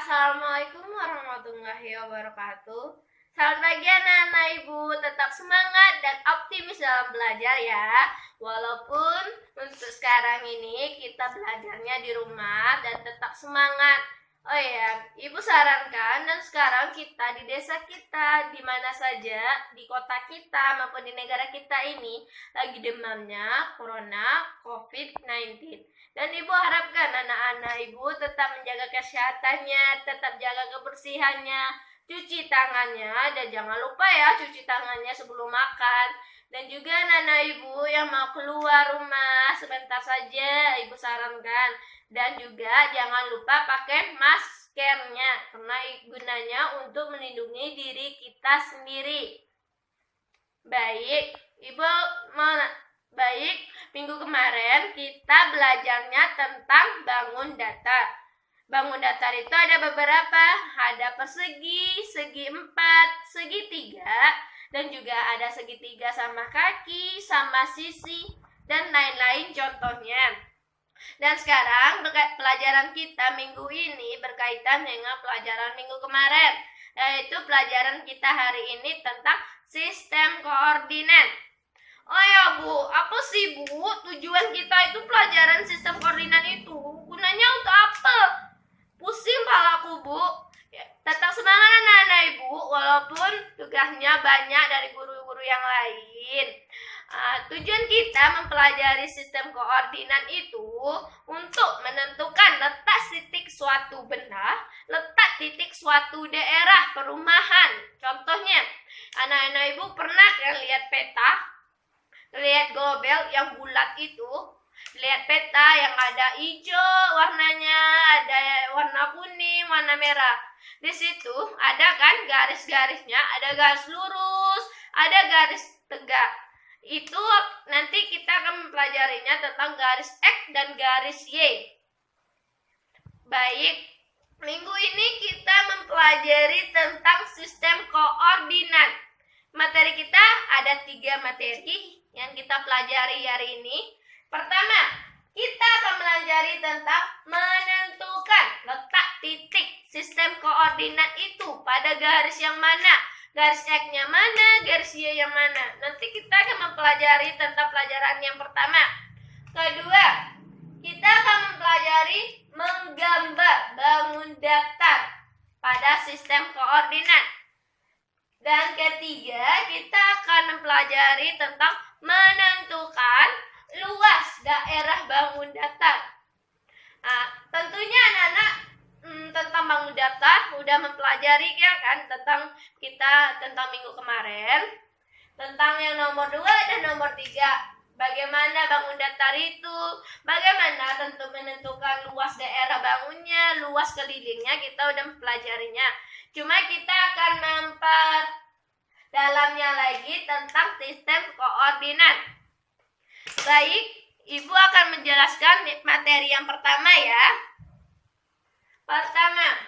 Assalamualaikum warahmatullahi wabarakatuh. Selamat pagi anak-anak ibu, tetap semangat dan optimis dalam belajar ya. Walaupun untuk sekarang ini kita belajarnya di rumah dan tetap semangat. Oh ya, ibu sarankan dan sekarang kita di desa kita, di mana saja, di kota kita maupun di negara kita ini lagi demamnya corona COVID-19. Dan ibu harapkan anak-anak ibu tetap menjaga kesehatannya, tetap jaga kebersihannya, cuci tangannya, dan jangan lupa ya cuci tangannya sebelum makan. Dan juga anak-anak ibu yang mau keluar rumah sebentar saja ibu sarankan. Dan juga jangan lupa pakai maskernya, karena gunanya untuk melindungi diri kita sendiri. Baik, minggu kemarin kita belajarnya tentang bangun datar. Bangun datar itu ada beberapa, ada persegi, segi 4, segitiga, dan juga ada segitiga sama kaki, sama sisi, dan lain-lain contohnya. Dan sekarang pelajaran kita minggu ini berkaitan dengan pelajaran minggu kemarin, yaitu pelajaran kita hari ini tentang sistem koordinat. Oh ya Bu, apa sih Bu tujuan kita itu pelajaran sistem koordinat itu? Gunanya untuk apa? Pusing kepalaku Bu. Ya, tetap semangat anak-anak ibu, walaupun tugasnya banyak dari guru-guru yang lain. Tujuan kita mempelajari sistem koordinat itu untuk menentukan letak titik suatu benda, letak titik suatu daerah perumahan. Contohnya, anak-anak ibu pernah kan lihat peta? Lihat gobel yang bulat itu, lihat peta yang ada hijau warnanya, ada warna kuning, warna merah. Di situ ada kan garis-garisnya, ada garis lurus, ada garis tegak. Itu nanti kita akan mempelajarinya tentang garis X dan garis Y. Baik, minggu ini kita mempelajari tentang sistem koordinat. Materi kita ada 3 materi yang kita pelajari hari ini. Pertama, kita akan pelajari tentang menentukan letak titik sistem koordinat itu pada garis yang mana, garis X-nya mana, garis Y yang mana. Nanti kita akan mempelajari tentang pelajaran yang pertama. Kedua, kita akan mempelajari menggambar bangun datar pada sistem koordinat. Dan ketiga, kita akan mempelajari tentang menentukan luas daerah bangun datar. Tentunya anak-anak tentang bangun datar udah mempelajari ya kan tentang minggu kemarin, tentang yang nomor 2 dan nomor 3. Bagaimana bangun datar itu, bagaimana tentu menentukan luas daerah bangunnya, luas kelilingnya, kita udah mempelajarinya. Cuma kita akan memperdalamnya lagi tentang sistem koordinat. Baik, Ibu akan menjelaskan materi yang pertama ya. Pertama,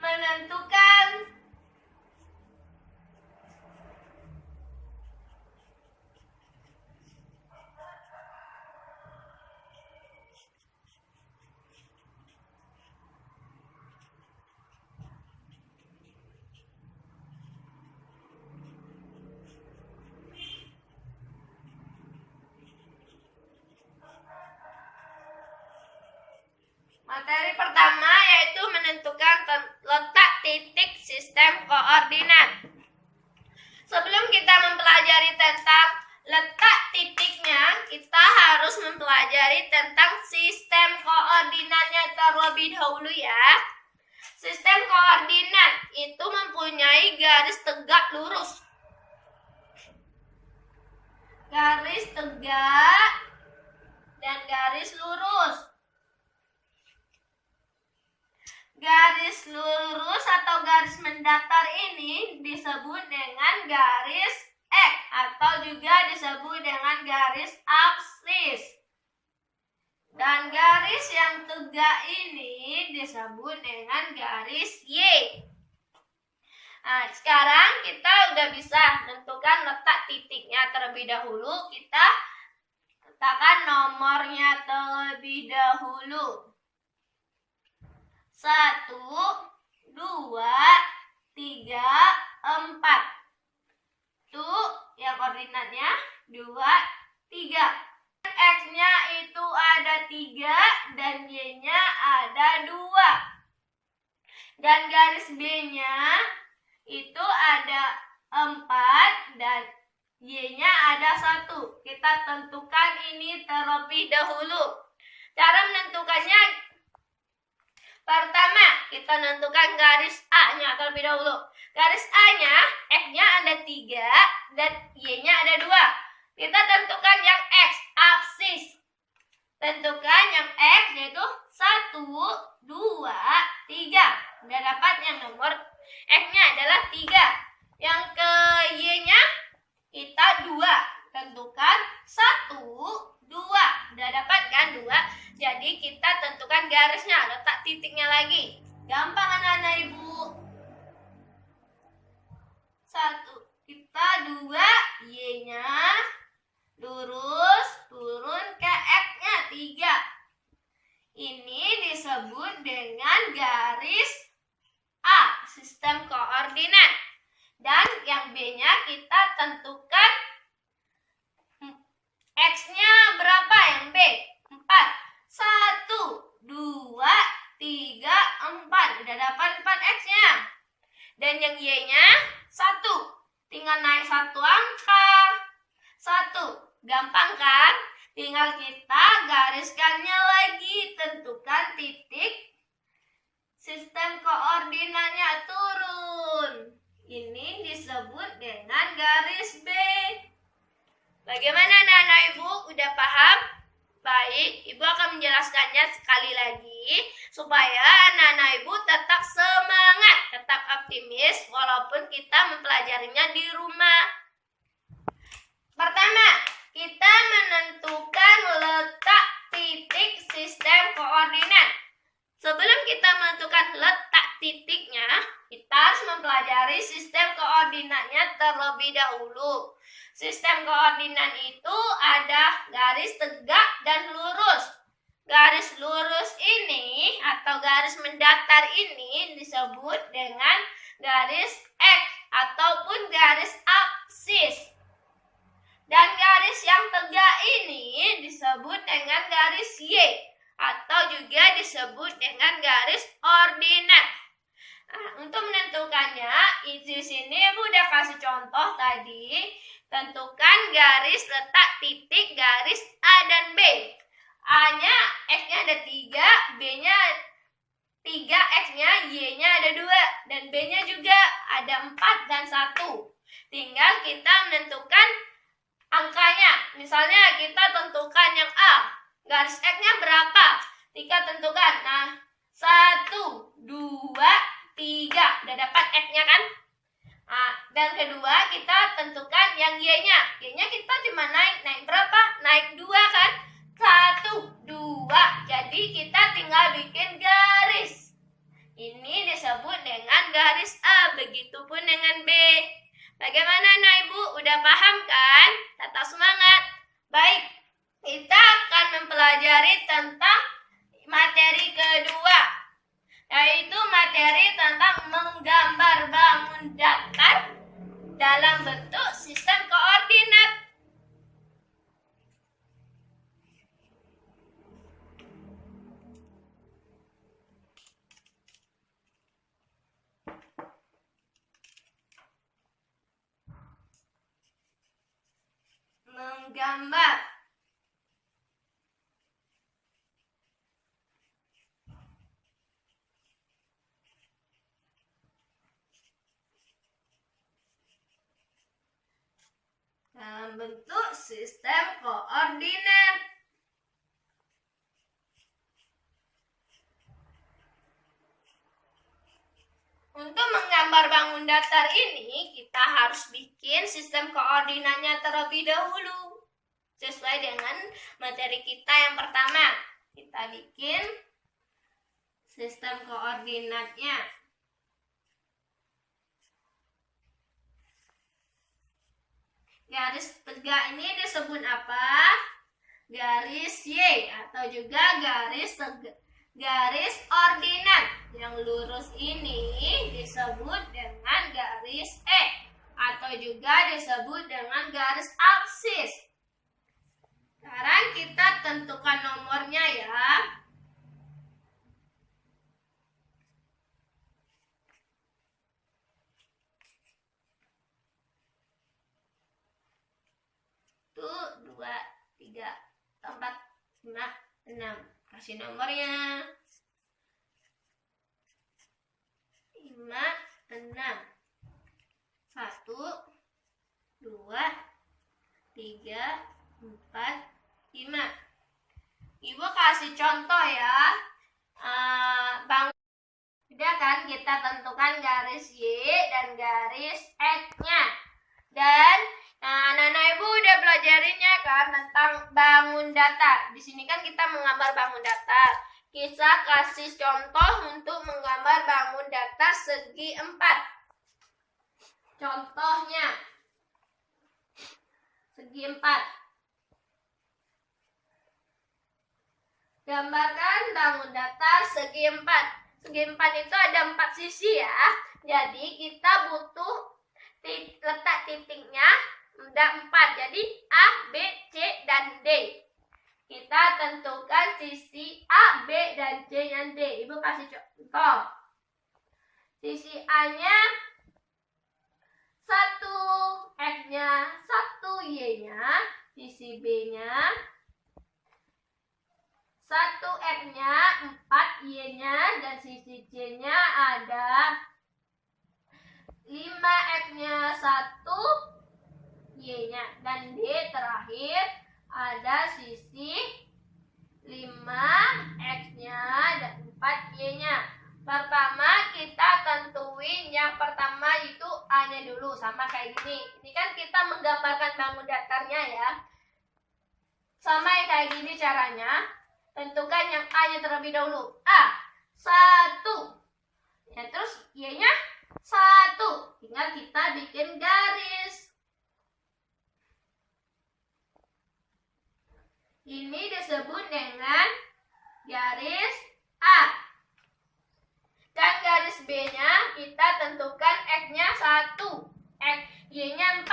menentukan materi pertama yaitu menentukan letak titik sistem koordinat. Sebelum kita mempelajari tentang letak titiknya, kita harus mempelajari tentang sistem koordinatnya terlebih dahulu ya. Sistem koordinat itu mempunyai garis tegak lurus, garis tegak, dan garis lurus. Garis lurus atau garis mendatar ini disebut dengan garis X atau juga disebut dengan garis absis. Dan garis yang tegak ini disebut dengan garis Y. Sekarang kita udah bisa menentukan letak titiknya terlebih dahulu. Kita letakkan nomornya terlebih dahulu. 1, 2, 3, 4. Tuh yang koordinatnya 2, 3. X-nya itu ada 3 dan Y-nya ada 2. Dan garis B-nya itu ada 4 dan Y-nya ada 1. Kita tentukan ini terlebih dahulu. Cara menentukannya, pertama kita tentukan garis A-nya terlebih dahulu. Garis A-nya, X-nya ada 3 dan Y-nya ada 2. Kita tentukan yang X, aksis. Tentukan yang X yaitu 1, 2, 3. Udah dapat yang nomor X-nya adalah 3. Yang ke Y-nya kita 2. Tentukan 1, 2. Udah dapat kan 2? Jadi kita tentukan garisnya, letak titiknya lagi. Gampang anak-anak ibu. 1, kita 2, Y-nya lurus turun ke X-nya 3. Ini disebut dengan garis A, sistem koordinat. Dan yang B-nya kita tentukan X-nya berapa yang B? 4. 1, 2, 3, 4. Udah dapat 4 X-nya. Dan yang Y-nya 1. Tinggal naik 1 angka. 1. Gampang kan? Tinggal kita gariskannya lagi. Tentukan titik sistem koordinatnya turun. Ini disebut dengan garis B. Bagaimana anak-anak ibu? Udah paham? Baik, ibu akan menjelaskannya sekali lagi supaya anak-anak ibu tetap semangat, tetap optimis walaupun kita mempelajarinya di rumah. Pertama, kita menentukan letak titik sistem koordinat. Sebelum kita menentukan letak titiknya, kita harus mempelajari sistem koordinatnya terlebih dahulu. Sistem koordinat itu ada garis tegak dan lurus. Garis lurus ini atau garis mendatar ini disebut dengan garis X ataupun garis aksis. Dan garis yang tegak ini disebut dengan garis Y atau juga disebut dengan garis ordinat. Nah, untuk menentukannya, di sini Ibu udah kasih contoh tadi. Tentukan garis letak titik garis A dan B. A-nya, X-nya ada 3, B-nya 3, X-nya, Y-nya ada 2, dan B-nya juga ada 4 dan 1. Tinggal kita menentukan angkanya. Misalnya kita tentukan yang A. Garis X-nya berapa? Kita tentukan. Nah, 1, 2, 3. Udah dapat X-nya kan? Nah, dan kedua kita tentukan yang Y-nya. Y-nya kita cuma naik berapa? Naik 2 kan? 1, 2. Jadi kita tinggal bikin garis. Ini disebut dengan garis A. Begitupun dengan B. Bagaimana anak ibu? Udah paham kan? Tetap semangat. Baik, kita akan mempelajari tentang materi kedua, yaitu materi tentang menggambar bangun datar dalam bentuk sistem koordinat. Menggambar dalam bentuk sistem koordinat. Untuk menggambar bangun datar ini, kita harus bikin sistem koordinatnya terlebih dahulu. Sesuai dengan materi kita yang pertama. Kita bikin sistem koordinatnya. Garis tegak ini disebut apa? Garis Y atau juga garis ordinat. Yang lurus ini disebut dengan garis E atau juga disebut dengan garis absis. Sekarang kita tentukan nomornya ya. Tuh, 2, 3, 4, 5, 6. Kasih nomornya. 5, 6. 1, 2, 3, 4, 5. Ibu kasih contoh ya. Udah kan kita tentukan garis Y dan garis X-nya. Dan anak-anak ibu udah belajarinnya kan tentang bangun datar. Di sini kan kita menggambar bangun datar. Kita kasih contoh untuk menggambar bangun datar segi 4. Contohnya segi 4. Gambarkan bangun datar segi 4. Segi 4 itu ada 4 sisi ya. Jadi kita butuh letak titiknya ada 4. Jadi A, B, C, dan D. Kita tentukan sisi A, B, dan C dan D. Ibu kasih contoh. Sisi A-nya 1, X-nya 1, Y-nya. Sisi B-nya 1, X-nya 4, Y-nya. Dan sisi C-nya ada 5, X-nya 1, Y-nya. Dan D terakhir ada sisi 5, X-nya dan 4, Y-nya. Pertama kita tentuin yang pertama itu A-nya dulu, sama kayak gini. Ini kan kita menggambarkan bangun datarnya ya. Sama kayak gini caranya. Tentukan yang A-nya terlebih dahulu. A, 1. Ya, terus Y-nya 1. Tinggal kita bikin garis. Ini disebut dengan garis A. Dan garis B-nya kita tentukan X-nya 1. Y-nya 4.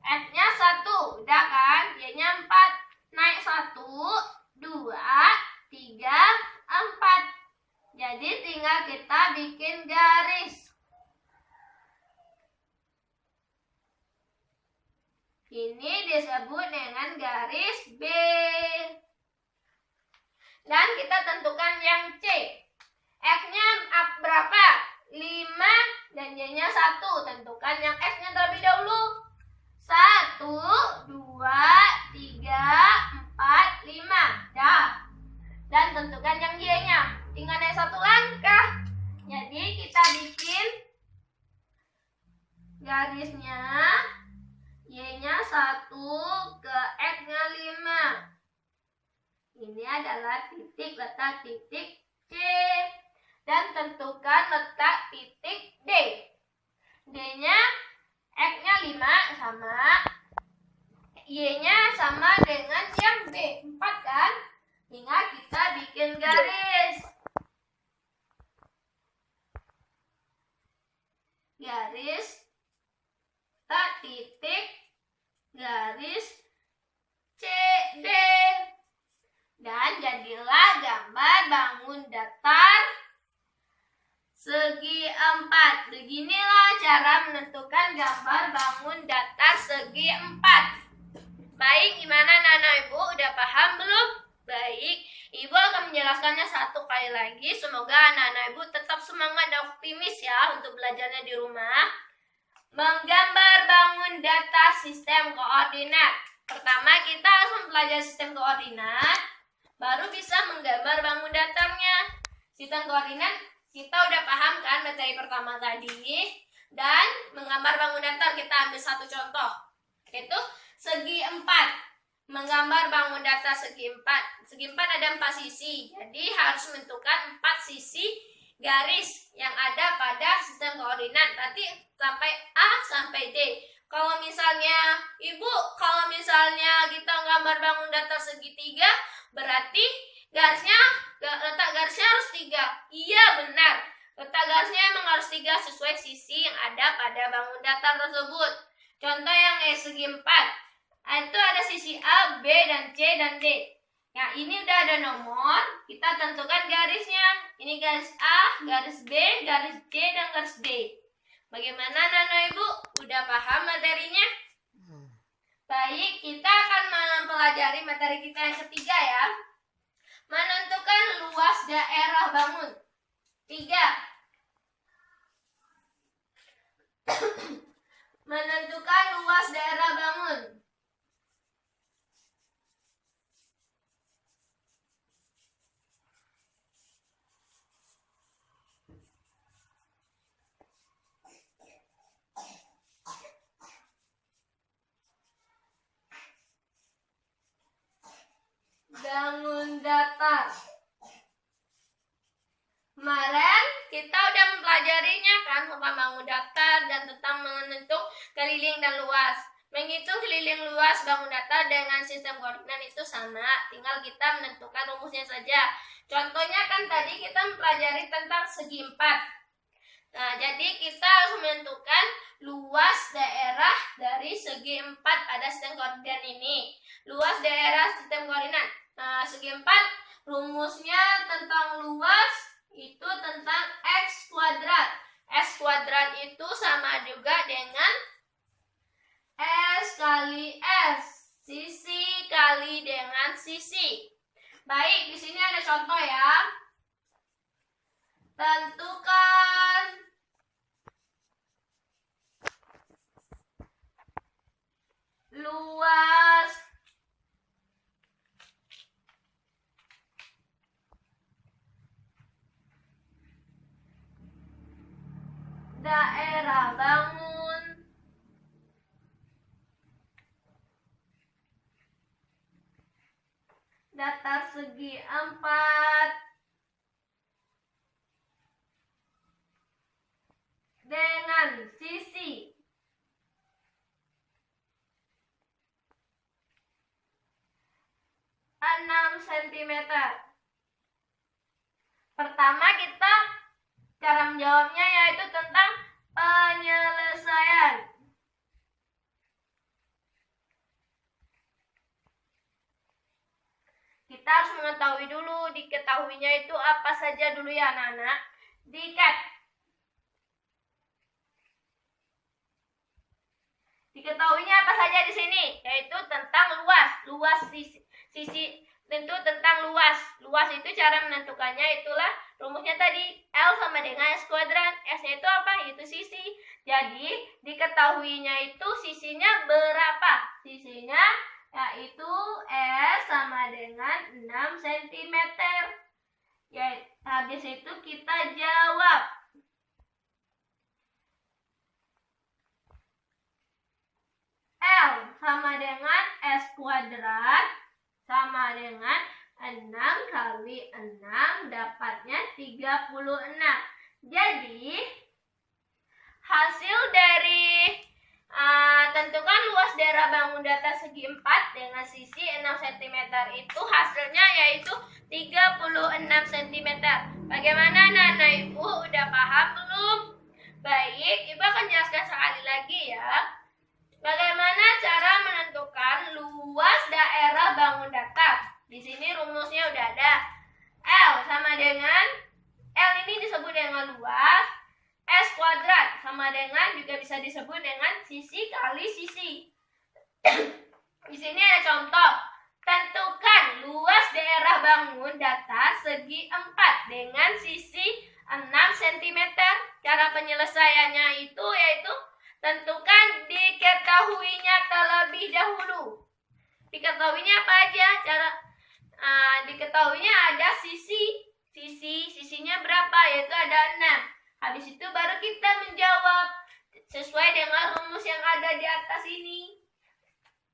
X-nya 1. Udah kan? Y-nya 4. Naik 1, 2, 3, 4. Jadi tinggal kita bikin garis. Ini disebut dengan garis B. Dan kita tentukan yang C. X-nya berapa? 5 dan Y-nya 1. Tentukan yang X-nya terlebih dahulu. 1, 2, 3, 4, 5. Dah. Dan tentukan yang Y-nya. Tinggal naik 1 langkah. Jadi kita bikin garisnya. Y-nya 1 ke X-nya 5. Ini adalah titik, letak titik C. Dan tentukan letak titik D. D-nya X-nya 5 sama. Y-nya sama dengan yang B, 4 kan? Tinggal kita bikin garis. Garis, letak titik, garis C, D. Dan jadilah gambar bangun datar segi 4. Beginilah cara menentukan gambar bangun datar segi 4. Baik, gimana anak-anak ibu? Udah paham belum? Baik, ibu akan menjelaskannya 1 kali lagi. Semoga anak-anak ibu tetap semangat dan optimis ya untuk belajarnya di rumah. Menggambar bangun data sistem koordinat. Pertama kita harus mempelajari sistem koordinat, baru bisa menggambar bangun datarnya. Sistem koordinat kita udah paham kan materi pertama tadi. Dan menggambar bangun datar kita ambil 1 contoh, yaitu segi 4. Menggambar bangun datar segi 4. Segi 4 ada 4 sisi. Jadi harus menentukan 4 sisi garis yang ada pada sistem koordinat. Nanti sampai A sampai D. Kalau misalnya kalau misalnya kita gambar bangun datar segitiga, berarti letak garis harus 3. Iya, benar. Letak garisnya emang harus 3 sesuai sisi yang ada pada bangun datar tersebut. Contoh yang segi 4. Itu ada sisi A, B, dan C, dan D. Nah, ini udah ada nomor, kita tentukan garisnya. Ini garis A, garis B, garis C, dan garis D. Bagaimana Nana Ibu? Udah paham materinya? Baik, kita akan mempelajari materi kita yang ketiga ya. Menentukan luas daerah bangun. 3. Menentukan luas daerah bangun. Bangun datar. Kemarin kita udah mempelajarinya kan tentang bangun datar dan tentang menentukan keliling dan luas. Menghitung keliling luas bangun datar dengan sistem koordinat itu sama, tinggal kita menentukan rumusnya saja. Contohnya kan tadi kita mempelajari tentang segi 4. Nah, jadi kita harus menentukan luas daerah dari segi 4 pada sistem koordinat ini. Luas daerah sistem koordinat. Nah, segi 4 rumusnya tentang luas itu tentang X kuadrat. X kuadrat itu sama juga dengan S kali S. Sisi kali dengan sisi. Baik, di sini ada contoh ya. Tentukan luas daerah bangun datar segi 4 dengan sisi 6 cm. Pertama kita cara menjawabnya yaitu tentang penyelesaian. Kita harus mengetahui dulu, diketahuinya itu apa saja dulu ya anak-anak. Diketahuinya apa saja di sini, yaitu tentang luas. Luas sisi tentu tentang luas. Luas itu cara menentukannya itulah rumusnya tadi. L sama dengan S kuadrat. S-nya itu apa? Itu sisi. Jadi diketahuinya itu sisinya berapa? Sisinya yaitu S sama dengan 6 cm. Ya, habis itu kita jawab. L sama dengan S kuadrat sama dengan 6 kali 6 dapatnya 36. Jadi hasil dari tentukan luas daerah bangun datar segi 4 dengan sisi 6 cm itu hasilnya yaitu 36 cm. Bagaimana Nana Ibu? Udah paham belum? Baik, Ibu akan jelaskan sekali lagi ya. Bagaimana cara menentukan luas daerah bangun datar? Di sini rumusnya udah ada. L sama dengan L ini disebut dengan luas. S kuadrat sama dengan juga bisa disebut dengan sisi kali sisi. Di sini ada contoh. Tentukan luas daerah bangun datar segi 4 dengan sisi 6 cm. Cara penyelesaiannya itu yaitu tentukan diketahuinya terlebih dahulu. Diketahuinya apa aja? Diketahuinya ada sisinya berapa, yaitu ada 6. Habis itu baru kita menjawab sesuai dengan rumus yang ada di atas ini.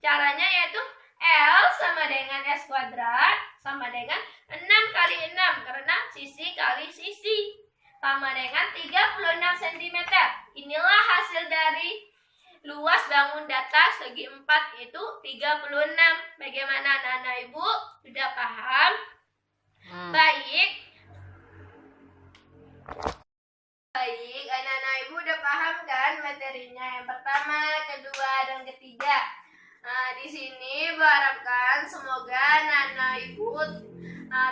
Caranya yaitu L sama dengan S kuadrat sama dengan 6 kali 6 karena sisi kali sisi sama dengan 36 cm. Inilah hasil dari luas bangun datar segi 4 itu 36. Bagaimana anak-anak Ibu? Sudah paham? Baik. materinya. Yang pertama, kedua, dan ketiga. Nah, di sini Ibu harapkan semoga anak-anak Ibu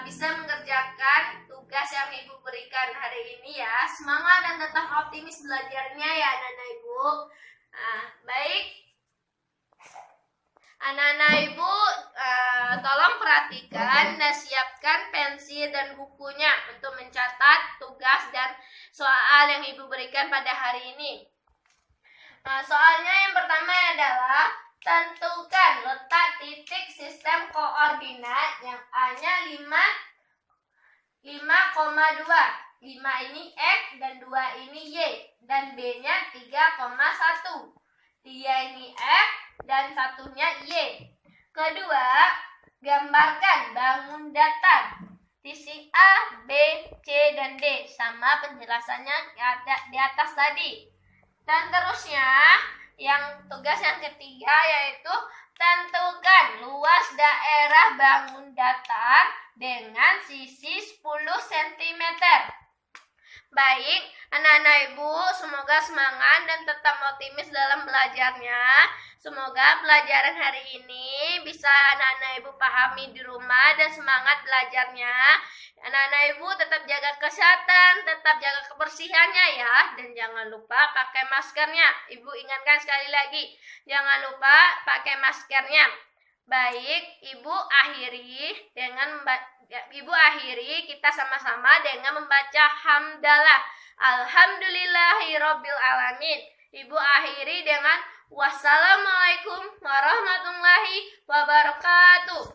bisa mengerjakan tugas yang Ibu berikan hari ini ya. Semangat dan tetap optimis belajarnya ya anak-anak Ibu. Baik. Anak-anak Ibu tolong perhatikan dan siapkan pensil dan bukunya untuk mencatat tugas dan soal yang Ibu berikan pada hari ini. Soalnya yang pertama adalah tentukan letak titik sistem koordinat yang A-nya 5,2. 5 ini X dan 2 ini Y dan B-nya 3,1. 3 ini X dan 1-nya Y. Kedua, gambarkan bangun datar. Titik A, B, C, dan D sama penjelasannya di atas tadi. Dan terusnya, tugas yang ketiga yaitu tentukan luas daerah bangun datar dengan sisi 10 cm. Baik, anak-anak Ibu, semoga semangat dan tetap optimis dalam belajarnya. Semoga pelajaran hari ini bisa anak-anak Ibu pahami di rumah dan semangat belajarnya. Anak-anak Ibu tetap jaga kesehatan, tetap jaga kebersihannya ya. Dan jangan lupa pakai maskernya. Ibu ingatkan sekali lagi, jangan lupa pakai maskernya. Baik, Ibu akhiri kita sama-sama dengan membaca hamdalah. Alhamdulillahirabbil alamin. Ibu akhiri dengan wassalamualaikum warahmatullahi wabarakatuh.